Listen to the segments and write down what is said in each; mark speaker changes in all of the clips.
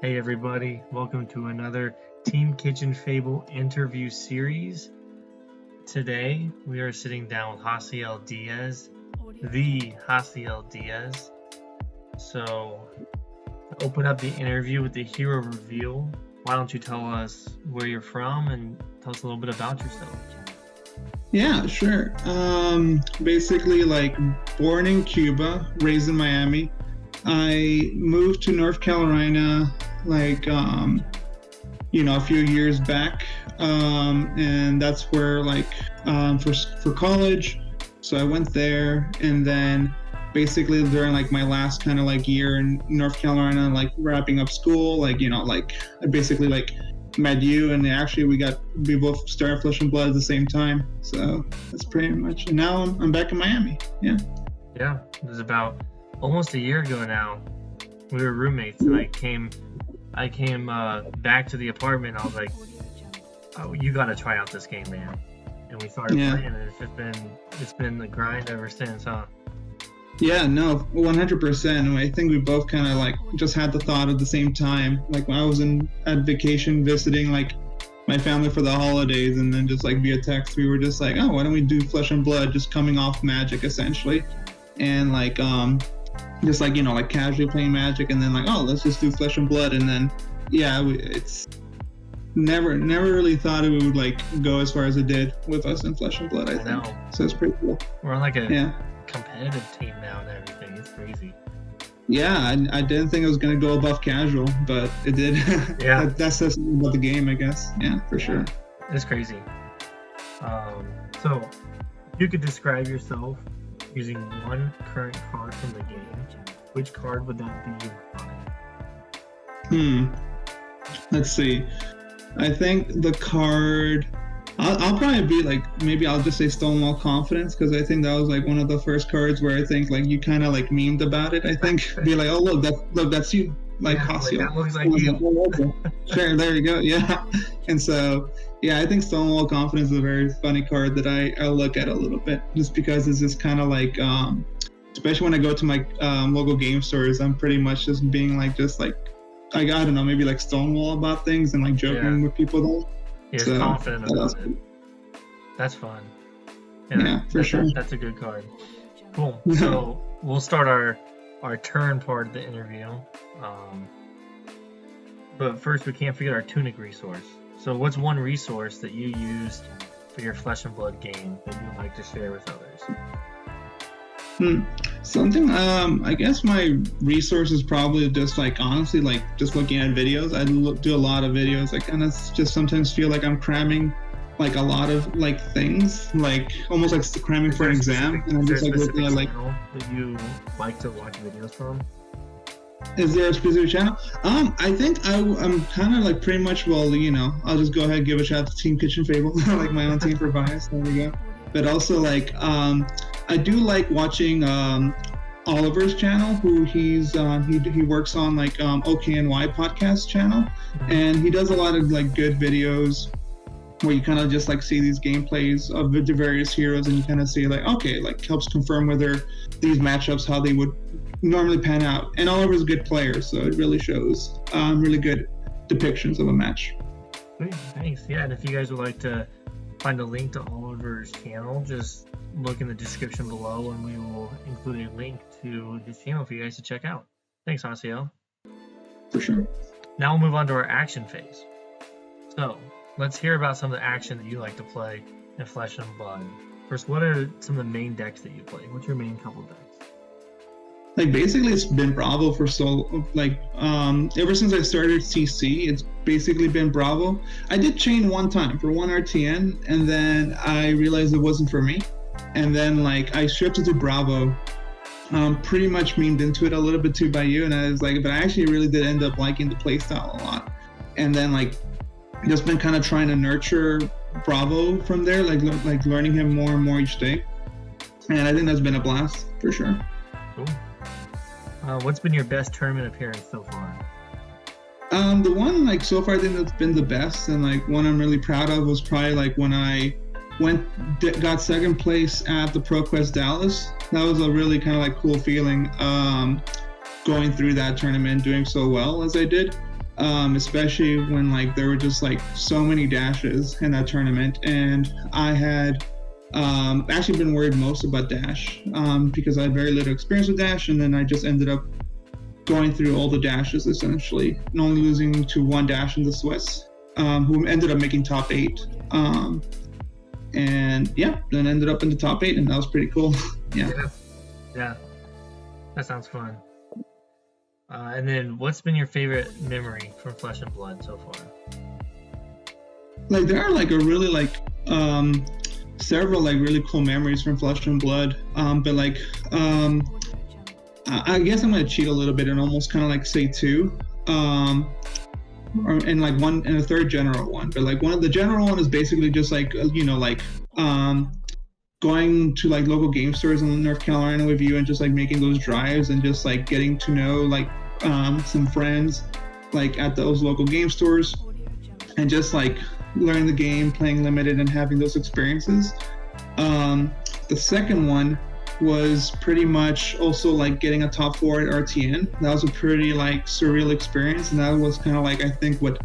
Speaker 1: Hey everybody, welcome to another Team Kitchen Fable interview series. Today we are sitting down with Jasiel Diez, the Jasiel Diez. So, to open up the interview with the hero reveal, why don't you tell us where you're from and tell us a little bit about yourself?
Speaker 2: Yeah, sure. Basically, born in Cuba, raised in Miami. I moved to North Carolina, a few years back, and that's where, for college. So I went there, and then basically during my last kind of year in North Carolina, wrapping up school, I basically met you, and actually we both started Flesh and Blood at the same time. So that's pretty much. And now I'm back in Miami. Yeah.
Speaker 1: Yeah, it was about almost a year ago now. We were roommates, and I came back to the apartment. I was like, "Oh, you got to try out this game, man!" And we started playing, and it's been the grind ever since, huh?
Speaker 2: Yeah, no, 100%. I think we both kind of just had the thought at the same time. When I was at vacation visiting my family for the holidays, and then just via text, we were just oh, why don't we do Flesh and Blood? Just coming off Magic essentially, and casually playing Magic, and then oh, let's just do Flesh and Blood, and then it's never really thought it would go as far as it did with us in Flesh and Blood. I think
Speaker 1: know.
Speaker 2: So it's pretty cool.
Speaker 1: We're on a competitive team now and everything. It's crazy.
Speaker 2: Yeah, I didn't think it was going to go above casual, but it did.
Speaker 1: Yeah.
Speaker 2: That says something about the game, I guess. Yeah, for sure.
Speaker 1: It's crazy. So, if you could describe yourself using one current card from the game, which card would that
Speaker 2: be? Let's see. I think the card... I'll probably be maybe I'll just say Stonewall Confidence, because I think that was one of the first cards where I think you kind of memed about it. I think be oh, look, that's you, Jasiel.
Speaker 1: That looks like you.
Speaker 2: Sure, there you go. Yeah, and so I think Stonewall Confidence is a very funny card that I look at a little bit, just because it's just kind of especially when I go to my local game stores, I'm pretty much just being I don't know, maybe Stonewall about things and joking with people though.
Speaker 1: He's confident about it. That's fun.
Speaker 2: Yeah, for sure.
Speaker 1: That's a good card. Cool. So we'll start our turn part of the interview. But first, we can't forget our Tunic resource. So what's one resource that you used for your Flesh and Blood game that you'd like to share with others?
Speaker 2: Something, I guess my resource is probably just honestly just looking at videos. I do a lot of videos. I kind of just sometimes feel I'm cramming a lot of things, almost cramming for an exam, and I'm just looking at
Speaker 1: that you like to watch videos from.
Speaker 2: Is there a specific channel? I think I'm kind of pretty much, I'll just go ahead and give a shout out to Team Kitchen Fable, my own team for bias. There we go. But also I do like watching Oliver's channel, who he works on OKNY podcast channel, and he does a lot of good videos where you kind of just see these gameplays of the various heroes, and you kind of see helps confirm whether these matchups how they would normally pan out. And Oliver's a good player, so it really shows really good depictions of a match.
Speaker 1: Great, thanks. Yeah, and if you guys would like to find a link to Oliver's channel, just look in the description below, and we will include a link to his channel for you guys to check out. Thanks, Jasiel.
Speaker 2: For sure.
Speaker 1: Now we'll move on to our action phase. So let's hear about some of the action that you like to play in Flesh and Blood. First, what are some of the main decks that you play? What's your main couple decks?
Speaker 2: Basically, it's been Bravo for ever since I started CC, it's basically been Bravo. I did chain one time for one RTN, and then I realized it wasn't for me. And then I shifted to Bravo, pretty much memed into it a little bit too by you, and I was but I actually really did end up liking the playstyle a lot. And then just been kind of trying to nurture Bravo from there, learning him more and more each day. And I think that's been a blast for sure.
Speaker 1: Cool. What's been your best tournament appearance so far?
Speaker 2: The one so far I think that's been the best, and one I'm really proud of was probably when I got second place at the Proquest Dallas. That was a really kind of cool feeling, going through that tournament, doing so well as I did. especially when like there were just like so many dashes in that tournament, and I had actually been worried most about dash because I had very little experience with dash, and then I just ended up going through all the dashes essentially, and only losing to one dash in the Swiss, who ended up making top 8. And yeah, then ended up in the top 8, and that was pretty cool.
Speaker 1: Yeah, that sounds fun. And then, what's been your favorite memory from Flesh and Blood so far?
Speaker 2: Like there are like a really like several like really cool memories from Flesh and Blood, but like I guess I'm gonna cheat a little bit and almost kind of like say 2, or and like one and a third general one. But like one of the general one is basically just like like going to like local game stores in North Carolina with you and just like making those drives and just like getting to know like some friends like at those local game stores and just like learning the game, playing limited, and having those experiences. The second one was pretty much also like getting a top 4 at RTN. That was a pretty like surreal experience, and that was kind of like I think what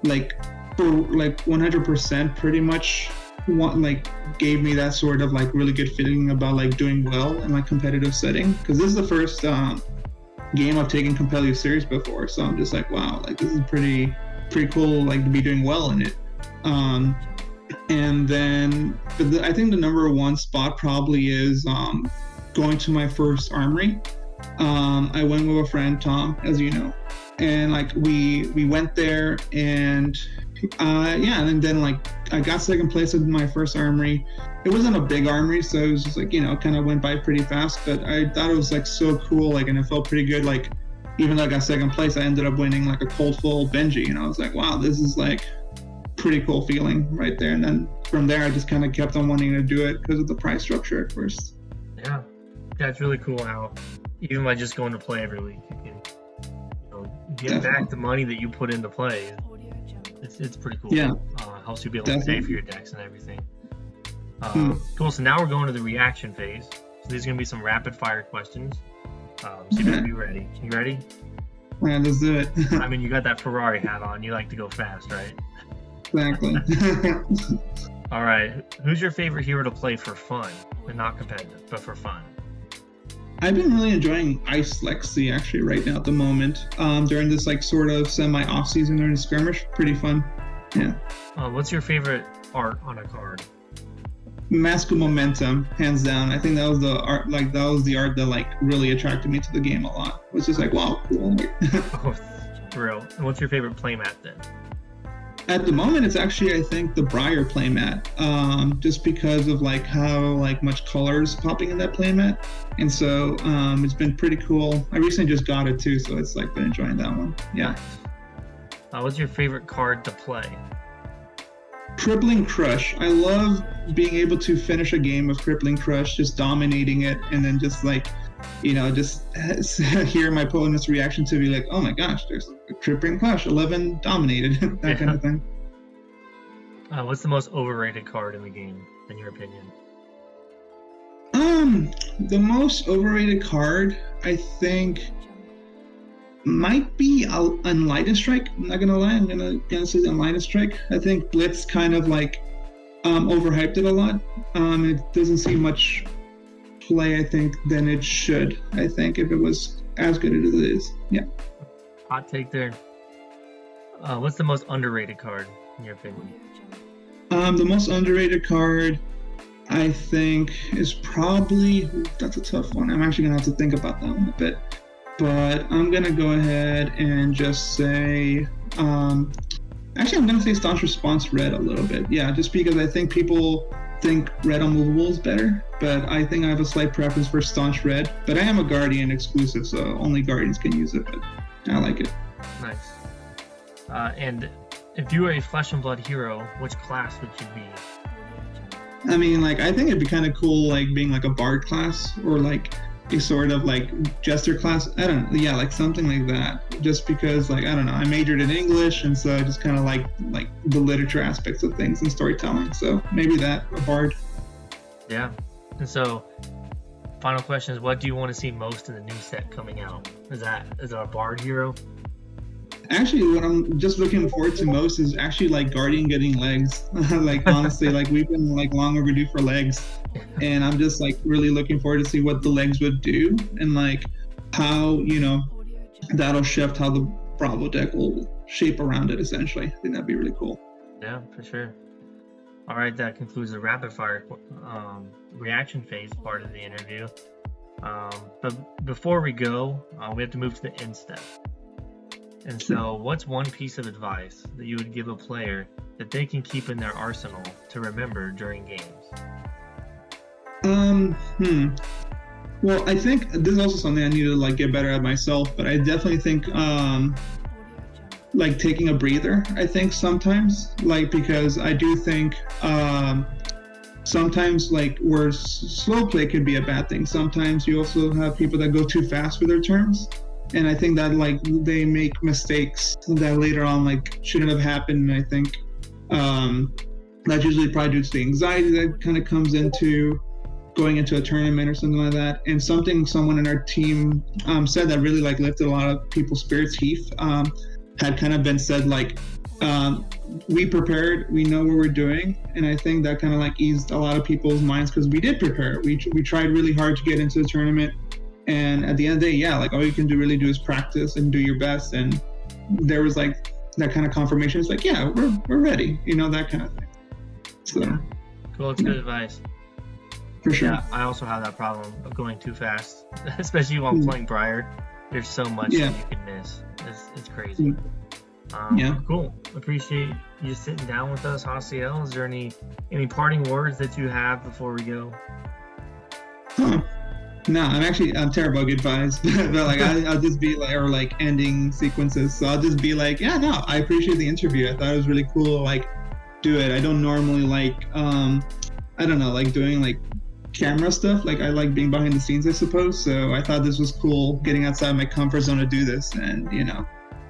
Speaker 2: like for like 100% pretty much what like gave me that sort of like really good feeling about like doing well in like competitive setting, because this is the first game I've taken competitive series before, so I'm just like, wow, like this is pretty cool like to be doing well in it. And then I think the number 1 spot probably is going to my first armory. I went with a friend, Tom, as you know, and like we went there, and and then like I got second place in my first armory. It wasn't a big armory, so it was just like kind of went by pretty fast, but I thought it was like so cool, like, and it felt pretty good. Like even though I got second place, I ended up winning like a cold full Benji, and I was like, wow, this is like pretty cool feeling right there. And then from there I just kind of kept on wanting to do it because of the price structure at first.
Speaker 1: Yeah, it's really cool how even by just going to play every week you can get
Speaker 2: Definitely.
Speaker 1: back the money that you put into play. It's pretty cool.
Speaker 2: Yeah,
Speaker 1: helps you be able
Speaker 2: definitely.
Speaker 1: to pay for your decks and everything. Cool, so now we're going to the reaction phase. So these are going to be some rapid fire questions, so you better be ready. You ready?
Speaker 2: Yeah, let's do it.
Speaker 1: I mean, you got that Ferrari hat on, you like to go fast, right?
Speaker 2: Exactly.
Speaker 1: All right, who's your favorite hero to play for fun, and not competitive, but for fun?
Speaker 2: I've been really enjoying Ice Lexi actually right now at the moment. During this like sort of semi off season during the skirmish, pretty fun. Yeah.
Speaker 1: What's your favorite art on a card?
Speaker 2: Mask of Momentum, hands down. I think that was the art. Like that was the art that like really attracted me to the game a lot. It was just like, wow, cool.
Speaker 1: Oh, for real. And what's your favorite playmat then?
Speaker 2: At the moment, it's actually I think the Briar playmat, just because of like how like much color is popping in that playmat, and so it's been pretty cool. I recently just got it too, so it's like been enjoying that one. Yeah.
Speaker 1: What's your favorite card to play?
Speaker 2: Crippling Crush. I love being able to finish a game of Crippling Crush, just dominating it, and then just like, just hear my opponent's reaction to be like, oh my gosh, there's a Crippling Crush, 11 dominated, that kind of thing.
Speaker 1: What's the most overrated card in the game, in your opinion?
Speaker 2: The most overrated card, I think, might be Unlighted Strike. I'm not gonna lie, I'm gonna say Unlighted Strike. I think Blitz kind of like overhyped it a lot. It doesn't see much play, I think, than it should. I think if it was as good as it is. Yeah.
Speaker 1: Hot take there. What's the most underrated card in your opinion?
Speaker 2: The most underrated card, I think, is probably, that's a tough one. I'm actually gonna have to think about that one a bit. But I'm gonna go ahead and just say, actually I'm gonna say Staunch Response Red a little bit. Yeah, just because I think people think Red Unmovable is better, but I think I have a slight preference for Staunch Red. But I am a Guardian exclusive, so only Guardians can use it, but I like it.
Speaker 1: Nice. And if you were a Flesh and Blood hero, which class would you be?
Speaker 2: I mean, like, I think it'd be kind of cool, like, being like a Bard class, or like a sort of like Jester class. I don't know, yeah, like something like that. Just because, like, I don't know, I majored in English, and so I just kind of like the literature aspects of things and storytelling. So maybe that, a Bard.
Speaker 1: Yeah. And so, final question is, what do you want to see most in the new set coming out? Is it a Bard hero?
Speaker 2: Actually, what I'm just looking forward to most is actually like Guardian getting legs. Like honestly, like we've been like long overdue for legs, and I'm just like really looking forward to see what the legs would do and like how that'll shift how the Bravo deck will shape around it. Essentially, I think that'd be really cool.
Speaker 1: Yeah, for sure. All right, that concludes the rapid fire reaction phase part of the interview. But before we go, we have to move to the end step. And so, what's one piece of advice that you would give a player that they can keep in their arsenal to remember during games?
Speaker 2: Well, I think this is also something I need to like get better at myself, but I definitely think like taking a breather. I think sometimes, like, because I do think sometimes like where slow play can be a bad thing. Sometimes you also have people that go too fast with their turns. And I think that like they make mistakes that later on like shouldn't have happened. And I think that's usually probably due to the anxiety that kind of comes into going into a tournament or something like that. And someone in our team said that really like lifted a lot of people's spirits. Heath had kind of been said like, we prepared, we know what we're doing. And I think that kind of like eased a lot of people's minds because we did prepare. We tried really hard to get into the tournament. And at the end of the day, yeah, like all you can really do is practice and do your best. And there was like that kind of confirmation. It's like, yeah, we're ready, that kind of thing. So,
Speaker 1: yeah. Cool, it's good advice.
Speaker 2: For sure.
Speaker 1: Yeah, I also have that problem of going too fast, especially while playing Briar. There's so much that you can miss. It's crazy. Cool. Appreciate you sitting down with us, Jasiel. Is there any parting words that you have before we go?
Speaker 2: No, I'm terrible at advice, but like I'll just be like, or like ending sequences. So I'll just be like, yeah, no, I appreciate the interview. I thought it was really cool. Like, do it. I don't normally like, I don't know, like doing like camera stuff. Like I like being behind the scenes, I suppose. So I thought this was cool, getting outside my comfort zone to do this, and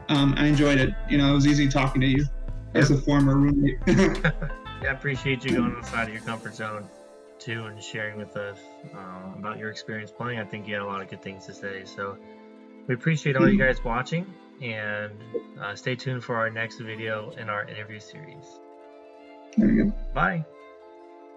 Speaker 2: I enjoyed it. It was easy talking to you as a former roommate.
Speaker 1: Yeah, I appreciate you going outside of your comfort zone too and sharing with us about your experience playing. I think you had a lot of good things to say. So we appreciate all you guys watching, and stay tuned for our next video in our interview series.
Speaker 2: There you go.
Speaker 1: Bye.